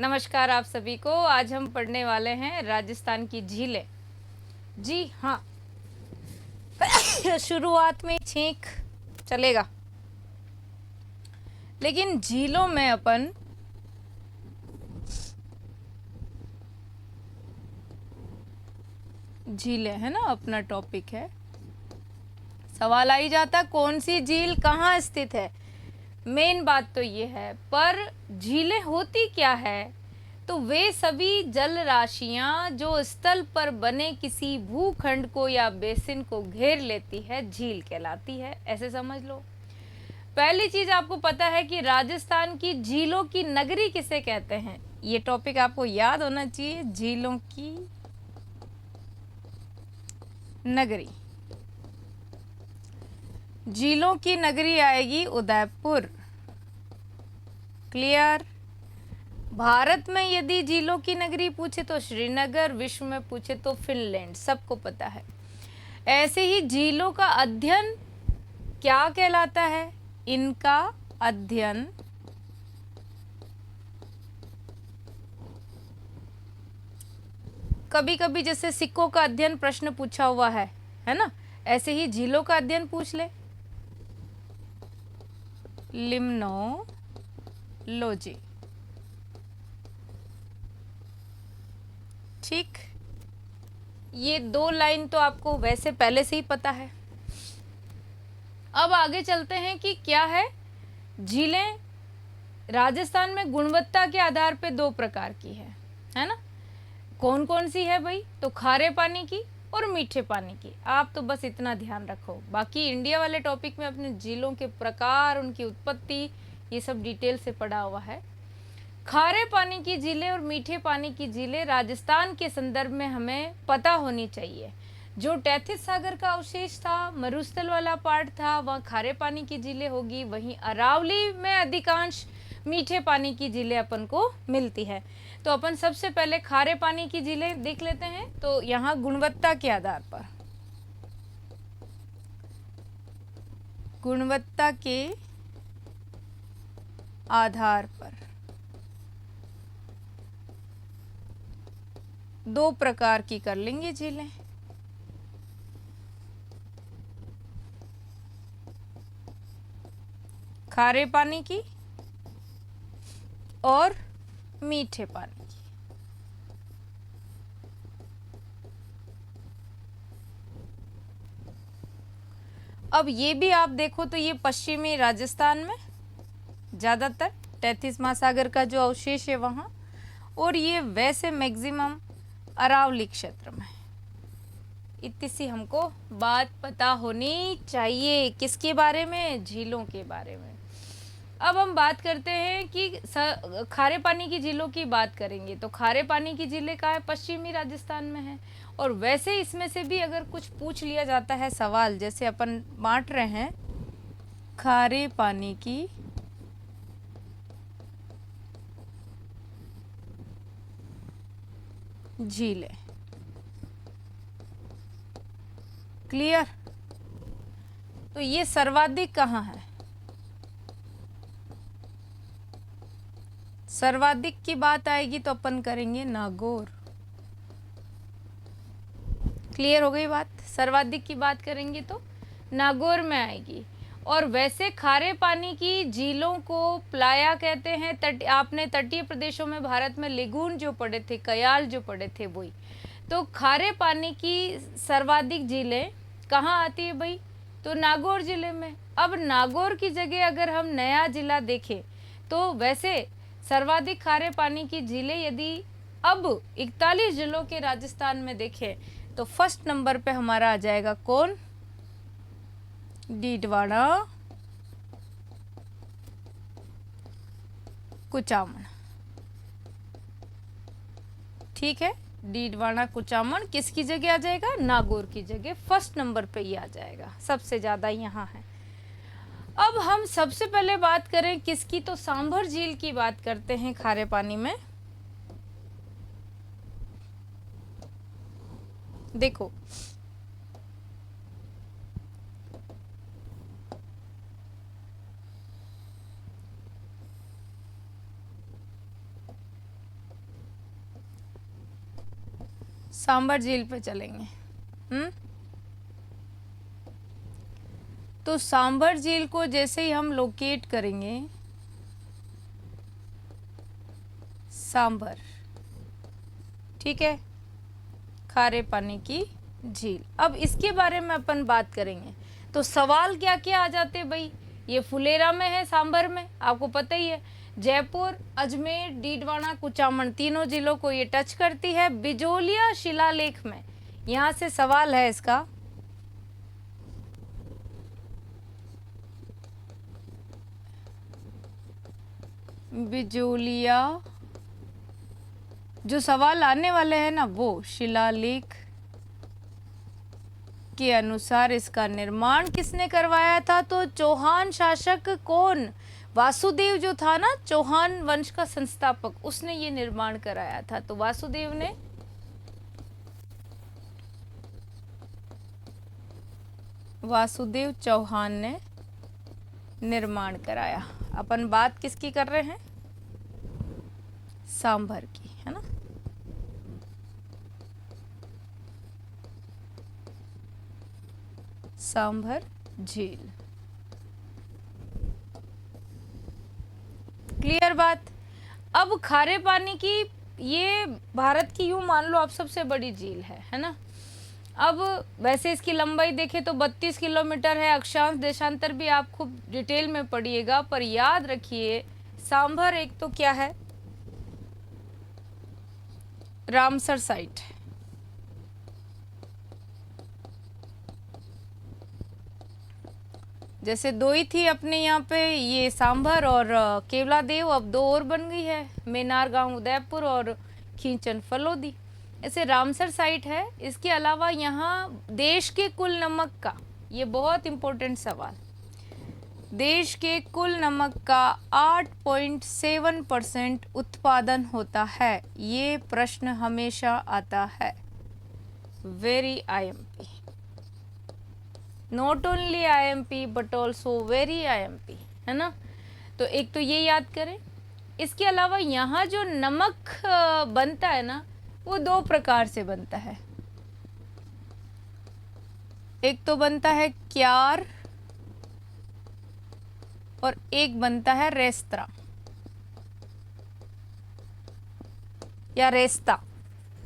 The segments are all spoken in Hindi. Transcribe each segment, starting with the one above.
नमस्कार आप सभी को। आज हम पढ़ने वाले हैं राजस्थान की झीलें। जी हाँ, शुरुआत में छींक चलेगा, लेकिन झीलों में अपन झीलें है ना, अपना टॉपिक है। सवाल आ ही जाता कौन सी झील कहाँ स्थित है। मेन बात तो ये है, पर झीलें होती क्या है? तो वे सभी जल राशियां जो स्थल पर बने किसी भूखंड को या बेसिन को घेर लेती है, झील कहलाती है। ऐसे समझ लो। पहली चीज आपको पता है कि राजस्थान की झीलों की नगरी किसे कहते हैं। ये टॉपिक आपको याद होना चाहिए, झीलों की नगरी। झीलों की नगरी आएगी उदयपुर। क्लियर। भारत में यदि झीलों की नगरी पूछे तो श्रीनगर, विश्व में पूछे तो फिनलैंड, सबको पता है। ऐसे ही झीलों का अध्ययन क्या कहलाता है? इनका अध्ययन कभी कभी जैसे सिक्कों का अध्ययन प्रश्न पूछा हुआ है ना, ऐसे ही झीलों का अध्ययन पूछ ले। लिम्नोलॉजी। ठीक, ये दो लाइन तो आपको वैसे पहले से ही पता है। अब आगे चलते हैं कि क्या है। झीलें राजस्थान में गुणवत्ता के आधार पे दो प्रकार की है ना। कौन कौन सी है भाई? तो खारे पानी की और मीठे पानी की। आप तो बस इतना ध्यान रखो, बाकी इंडिया वाले टॉपिक में अपने झीलों के प्रकार, उनकी उत्पत्ति, ये सब डिटेल से पढ़ा हुआ है। खारे पानी की झीलें और मीठे पानी की झीलें राजस्थान के संदर्भ में हमें पता होनी चाहिए। जो टैथिस सागर का अवशेष था, मरुस्थल वाला पार्ट था, वहाँ खारे पानी की झीलें होगी। वहीं अरावली में अधिकांश मीठे पानी की झीलें अपन को मिलती है। तो अपन सबसे पहले खारे पानी की झीलें देख लेते हैं। तो यहाँ गुणवत्ता के आधार पर, गुणवत्ता के आधार पर दो प्रकार की कर लेंगे झीलें। खारे पानी की और मीठे पानी की। अब ये भी आप देखो तो ये पश्चिमी राजस्थान में ज़्यादातर तैतीस महासागर का जो अवशेष है वहाँ, और ये वैसे मैक्सिमम अरावली क्षेत्र में। इतनी सी हमको बात पता होनी चाहिए। किसके बारे में? झीलों के बारे में। अब हम बात करते हैं कि खारे पानी की झीलों की बात करेंगे तो खारे पानी की झीलें कहाँ है? पश्चिमी राजस्थान में है। और वैसे इसमें से भी अगर कुछ पूछ लिया जाता है सवाल, जैसे अपन बांट रहे हैं खारे पानी की झीलें। क्लियर। तो ये सर्वाधिक कहाँ है? सर्वाधिक की बात आएगी तो अपन करेंगे नागौर। क्लियर हो गई बात? सर्वाधिक की बात करेंगे तो नागौर में आएगी। और वैसे खारे पानी की झीलों को प्लाया कहते हैं। आपने तटीय प्रदेशों में भारत में लेगून जो पढ़े थे, कयाल जो पढ़े थे, वही। तो खारे पानी की सर्वाधिक झीलें कहाँ आती है भाई? तो नागौर जिले में। अब नागौर की जगह अगर हम नया जिला देखें तो वैसे सर्वाधिक खारे पानी की झीलें यदि अब 41 जिलों के राजस्थान में देखें तो फर्स्ट नंबर पे हमारा आ जाएगा कौन? डीडवाना, कुचामन। ठीक है, डीडवाना कुचामन किसकी जगह आ जाएगा? नागौर की जगह फर्स्ट नंबर पे ही आ जाएगा, सबसे ज्यादा यहाँ है। अब हम सबसे पहले बात करें किसकी, तो सांभर झील की बात करते हैं खारे पानी में। देखो सांबर झील पे चलेंगे। तो सांबर झील को जैसे ही हम लोकेट करेंगे, सांबर, ठीक है, खारे पानी की झील। अब इसके बारे में अपन बात करेंगे तो सवाल क्या क्या आ जाते भाई। ये फुलेरा में है, सांबर में, आपको पता ही है। जयपुर, अजमेर, डीडवाना, कुचामन, तीनों जिलों को ये टच करती है। बिजोलिया शिलालेख में, यहाँ से सवाल है इसका, बिजोलिया, जो सवाल आने वाले हैं ना वो शिलालेख के अनुसार इसका निर्माण किसने करवाया था? तो चौहान शासक कौन, वासुदेव जो था ना, चौहान वंश का संस्थापक, उसने ये निर्माण कराया था। तो वासुदेव ने, वासुदेव चौहान ने निर्माण कराया। अपन बात किसकी कर रहे हैं? सांभर की, है ना। सांभर झील, क्लियर बात। अब खारे पानी की, ये भारत की यूं मान लो आप सबसे बड़ी झील है ना। अब वैसे इसकी लंबाई देखें तो 32 किलोमीटर है। अक्षांश देशांतर भी आप खूब डिटेल में पढ़िएगा, पर याद रखिए सांभर एक तो क्या है, रामसर साइट, जैसे दो ही थी अपने यहाँ पे, ये सांभर और केवलादेव, अब दो और बन गई है, मेनार गांव उदयपुर और खींचन फलोदी। ऐसे रामसर साइट है। इसके अलावा यहाँ देश के कुल नमक का, ये बहुत इंपॉर्टेंट सवाल, देश के कुल नमक का 8.7% उत्पादन होता है। ये प्रश्न हमेशा आता है, very IMP, not only IMP but also very IMP, है ना। तो एक तो ये याद करें। इसके अलावा यहाँ जो नमक बनता है ना, वो दो प्रकार से बनता है। एक तो बनता है क्यार और एक बनता है रेस्त्रा या रेस्ता,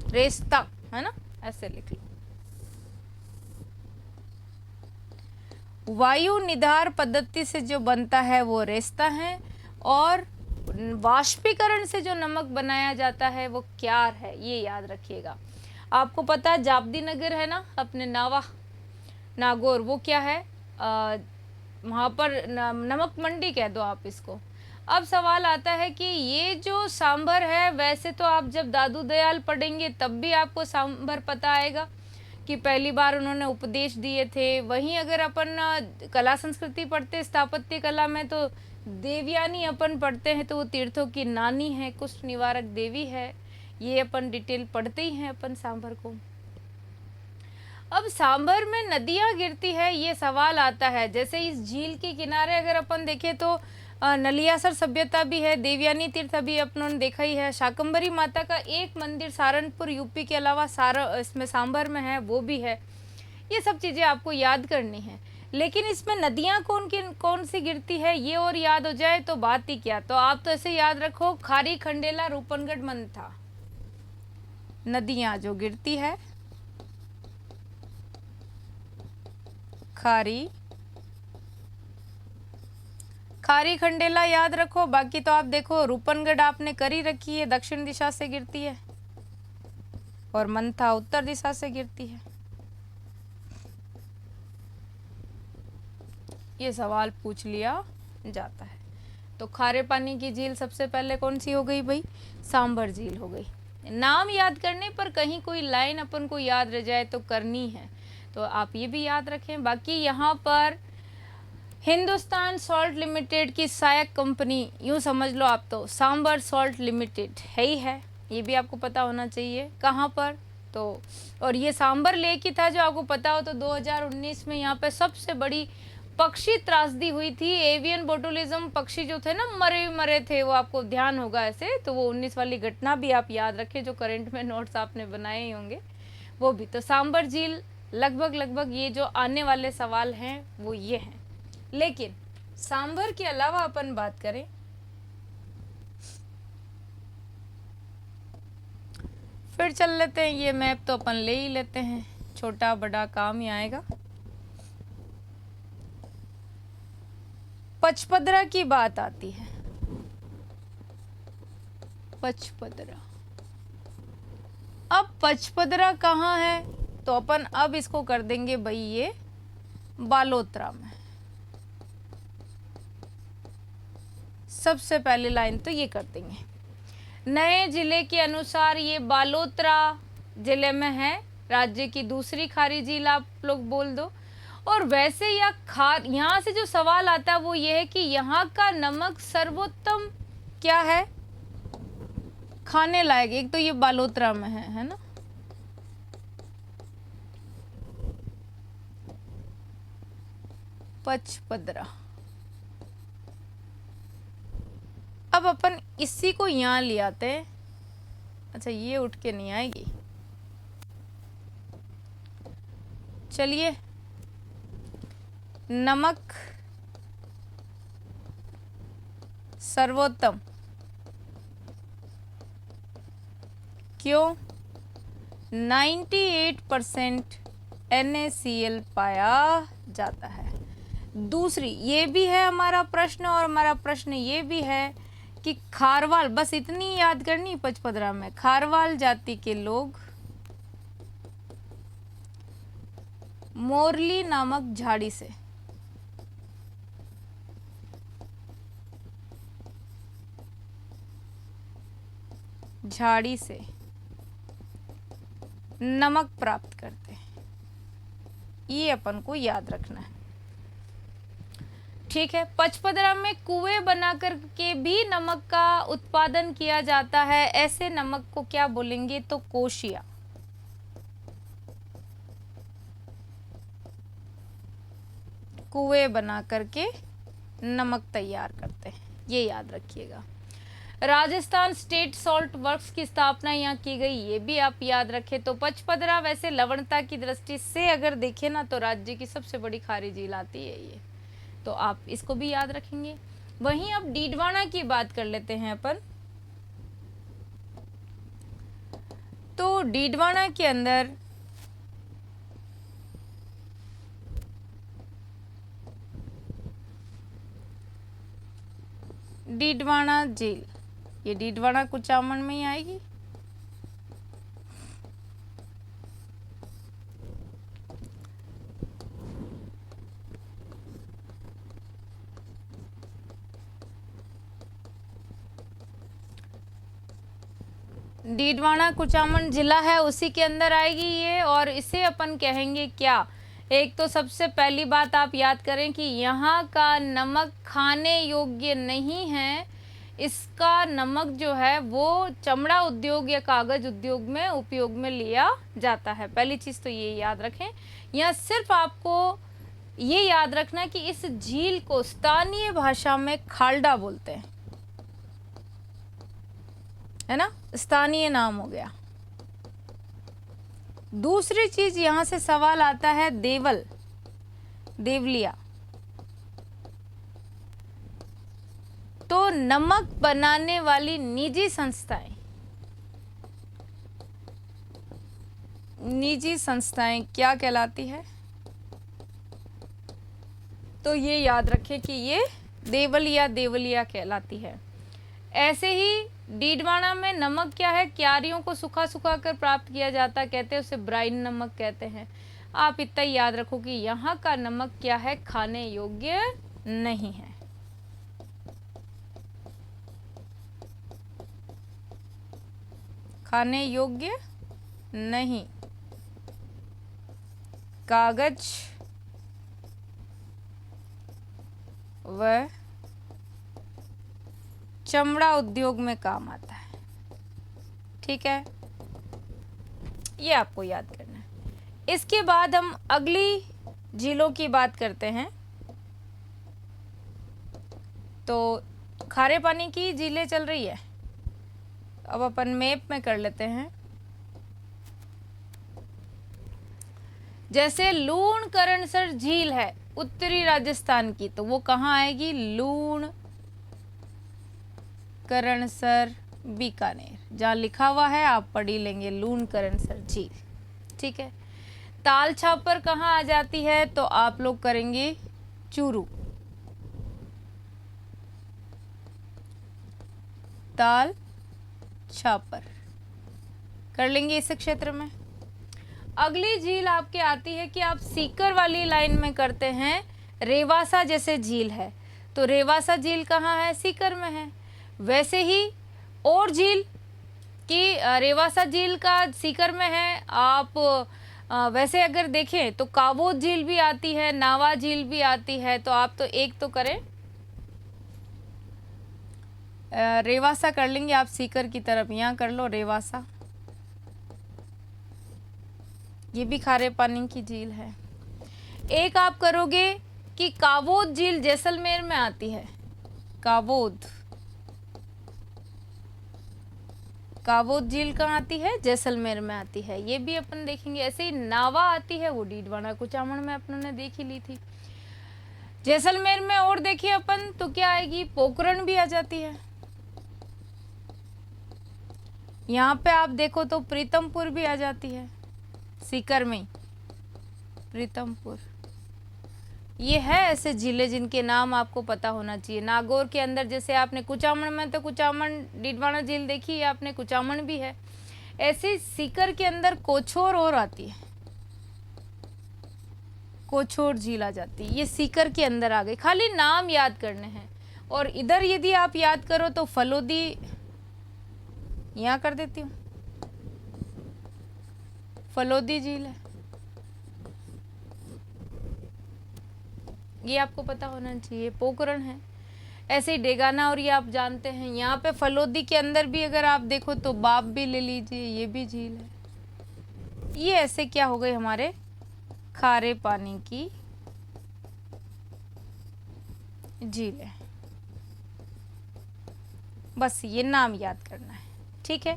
रेस्ता, है ना, ऐसे लिख लो। वायु निधार पद्धति से जो बनता है वो रेस्ता है, और वाष्पीकरण से जो नमक बनाया जाता है वो क्यार है। ये याद रखिएगा। आपको पता है जापदी नगर है ना, अपने नावा नागौर, वो क्या है, वहाँ पर नमक मंडी कह दो आप इसको। अब सवाल आता है कि ये जो सांभर है, वैसे तो आप जब दादू दयाल पढ़ेंगे तब भी आपको सांभर पता आएगा कि पहली बार उन्होंने उपदेश दिए थे। वहीं अगर अपन कला संस्कृति पढ़ते स्थापत्य कला में, तो देवयानी अपन पढ़ते हैं, तो वो तीर्थों की नानी है, कुष्ठ निवारक देवी है। ये अपन डिटेल पढ़ते ही हैं अपन सांभर को। अब सांभर में नदियां गिरती है, ये सवाल आता है। जैसे इस झील के किनारे अगर अपन देखें तो नलियासर सभ्यता भी है, देवयानी तीर्थ अभी अपनों ने देखा ही है, शाकंभरी माता का एक मंदिर सहारनपुर यूपी के अलावा इसमें सांभर में है, वो भी है। ये सब चीज़ें आपको याद करनी है। लेकिन इसमें नदियाँ कौन सी गिरती है ये और याद हो जाए तो बात ही क्या। तो आप तो ऐसे याद रखो, खारी, खंडेला, रूपनगढ़, मंथा, नदियाँ जो गिरती है, खारी खंडेला याद रखो। बाकी तो आप देखो, रूपनगढ़ आपने करी रखी है, दक्षिण दिशा से गिरती है, और मंथा उत्तर दिशा से गिरती है। ये सवाल पूछ लिया जाता है। तो खारे पानी की झील सबसे पहले कौन सी हो गई भाई? सांभर झील हो गई। नाम याद करने पर कहीं कोई लाइन अपन को याद रह जाए तो करनी है, तो आप ये भी याद रखें। बाकी यहाँ पर हिंदुस्तान सॉल्ट लिमिटेड की सहायक कंपनी, यूँ समझ लो आप, तो सांभर सॉल्ट लिमिटेड है ही है, ये भी आपको पता होना चाहिए। कहाँ पर? तो और ये सांभर लेक ही था, जो आपको पता हो तो 2019 में यहाँ पे सबसे बड़ी पक्षी त्रासदी हुई थी। एवियन बोटुलिज्म पक्षी जो थे ना, मरे थे, वो आपको ध्यान होगा ऐसे। तो वो 19 वाली घटना भी आप याद रखें, जो करंट में नोट्स आपने बनाए ही होंगे। वो भी। तो सांबर झील लगभग लगभग ये जो आने वाले सवाल हैं वो ये हैं। लेकिन सांभर के अलावा अपन बात करें, फिर चल लेते हैं, ये मैप तो अपन ले ही लेते हैं, छोटा बड़ा काम ही आएगा। पचपदरा की बात आती है, पचपदरा। अब पचपदरा कहाँ है, तो अपन अब इसको कर देंगे भाई ये बालोतरा में। सबसे पहली लाइन तो ये कर देंगे। नए जिले के अनुसार ये बालोतरा जिले में है, राज्य की दूसरी खारी झील आप लोग बोल दो। और वैसे यहाँ से जो सवाल आता है वो ये है कि यहाँ का नमक सर्वोत्तम क्या है खाने लायक। एक तो ये बालोतरा में है ना। पचपदरा, अब अपन इसी को यहाँ ले आते हैं। अच्छा ये उठ के नहीं आएगी, चलिए। नमक सर्वोत्तम क्यों? 98% NaCl पाया जाता है। दूसरी ये भी है हमारा प्रश्न, और हमारा प्रश्न ये भी है कि खारवाल, बस इतनी याद करनी पचपदरा में, खारवाल जाति के लोग मोरली नामक झाड़ी से नमक प्राप्त करते हैं। ये अपन को याद रखना है, ठीक है। पचपदरा में कुएं बनाकर के भी नमक का उत्पादन किया जाता है। ऐसे नमक को क्या बोलेंगे, तो कोशिया। कुएं बना करके नमक तैयार करते हैं, ये याद रखिएगा। राजस्थान स्टेट सॉल्ट वर्क्स की स्थापना यहाँ की गई, ये भी आप याद रखें। तो पचपदरा वैसे लवणता की दृष्टि से अगर देखें ना तो राज्य की सबसे बड़ी खारी झील आती है ये, तो आप इसको भी याद रखेंगे। वहीं अब डीडवाना की बात कर लेते हैं अपन। तो डीडवाना के अंदर डीडवाना झील, ये डीडवाना कुचामन में ही आएगी। डीडवाना कुचामन जिला है, उसी के अंदर आएगी ये। और इसे अपन कहेंगे क्या, एक तो सबसे पहली बात आप याद करें कि यहाँ का नमक खाने योग्य नहीं है। इसका नमक जो है वो चमड़ा उद्योग या कागज उद्योग में उपयोग में लिया जाता है। पहली चीज़ तो ये याद रखें। यहाँ सिर्फ आपको ये याद रखना कि इस झील को स्थानीय भाषा में खाल्डा बोलते हैं, है ना, स्थानीय नाम हो गया। दूसरी चीज यहां से सवाल आता है देवल, देवलिया। तो नमक बनाने वाली निजी संस्थाएं क्या कहलाती है, तो ये याद रखें कि ये देवलिया कहलाती है। ऐसे ही डीडवाना में नमक क्या है, क्यारियों को सुखा कर प्राप्त किया जाता है, कहते हैं उसे ब्राइन नमक कहते हैं। आप इतना याद रखो कि यहाँ का नमक क्या है, खाने योग्य नहीं है। खाने योग्य नहीं, कागज व चमड़ा उद्योग में काम आता है, ठीक है, ये आपको याद करना है। इसके बाद हम अगली झीलों की बात करते हैं। तो खारे पानी की झीलें चल रही है, अब अपन मैप में कर लेते हैं। जैसे लूणकरणसर झील है उत्तरी राजस्थान की, तो वो कहाँ आएगी? लूणकरणसर बीकानेर, जहाँ लिखा हुआ है आप पढ़ ही लेंगे लूणकरणसर झील। ठीक है। ताल छापर कहाँ आ जाती है? तो आप लोग करेंगे चूरू, ताल छापर कर लेंगे इस क्षेत्र में। अगली झील आपके आती है कि आप सीकर वाली लाइन में करते हैं, रेवासा जैसे झील है, तो रेवासा झील कहाँ है? सीकर में है। वैसे ही और झील कि रेवासा झील का सीकर में है। आप वैसे अगर देखें तो कावोद झील भी आती है, नावा झील भी आती है, तो आप तो एक तो करें रेवासा कर लेंगे आप सीकर की तरफ, यहाँ कर लो रेवासा, ये भी खारे पानी की झील है। एक आप करोगे कि कावोद झील जैसलमेर में आती है, कावोद झील कहाँ आती है? जैसलमेर में आती है, ये भी अपन देखेंगे। ऐसे ही नावा आती है, वो डीडवाना कुचामन में अपन ने देख ही ली थी। जैसलमेर में और देखिए अपन तो क्या आएगी? पोखरण भी आ जाती है। यहाँ पे आप देखो तो प्रीतमपुर भी आ जाती है, सीकर में प्रीतमपुर। ये है ऐसे जिले जिनके नाम आपको पता होना चाहिए। नागौर के अंदर जैसे आपने कुचामन में तो कुचामन डीडवाना झील देखी है आपने, कुचामन भी है। ऐसे सीकर के अंदर कोछोर और आती है, कोछोर झील आ जाती है, ये सीकर के अंदर आ गई। खाली नाम याद करने हैं। और इधर यदि आप याद करो तो फलोदी, यहाँ कर देती हूँ, फलोदी झील है, ये आपको पता होना चाहिए। पोखरण है। ऐसे ही डेगाना और ये आप जानते हैं। यहाँ पे फलोदी के अंदर भी अगर आप देखो तो बाप भी ले लीजिए, ये भी झील है। ये ऐसे क्या हो गए हमारे खारे पानी की झील है। बस ये नाम याद करना है। ठीक है।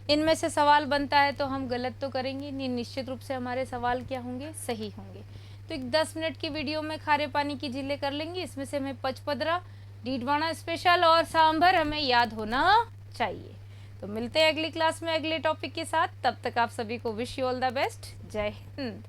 इनमें से सवाल बनता है तो हम गलत तो करेंगे नहीं, निश्चित रूप से हमारे सवाल क्या होंगे? सही होंगे। तो एक 10 मिनट की वीडियो में खारे पानी की झीलें कर लेंगे। इसमें से हमें पचपदरा, डीडवाना स्पेशल और सांभर हमें याद होना चाहिए। तो मिलते हैं अगली क्लास में अगले टॉपिक के साथ। तब तक आप सभी को wish you all the best. जय हिंद।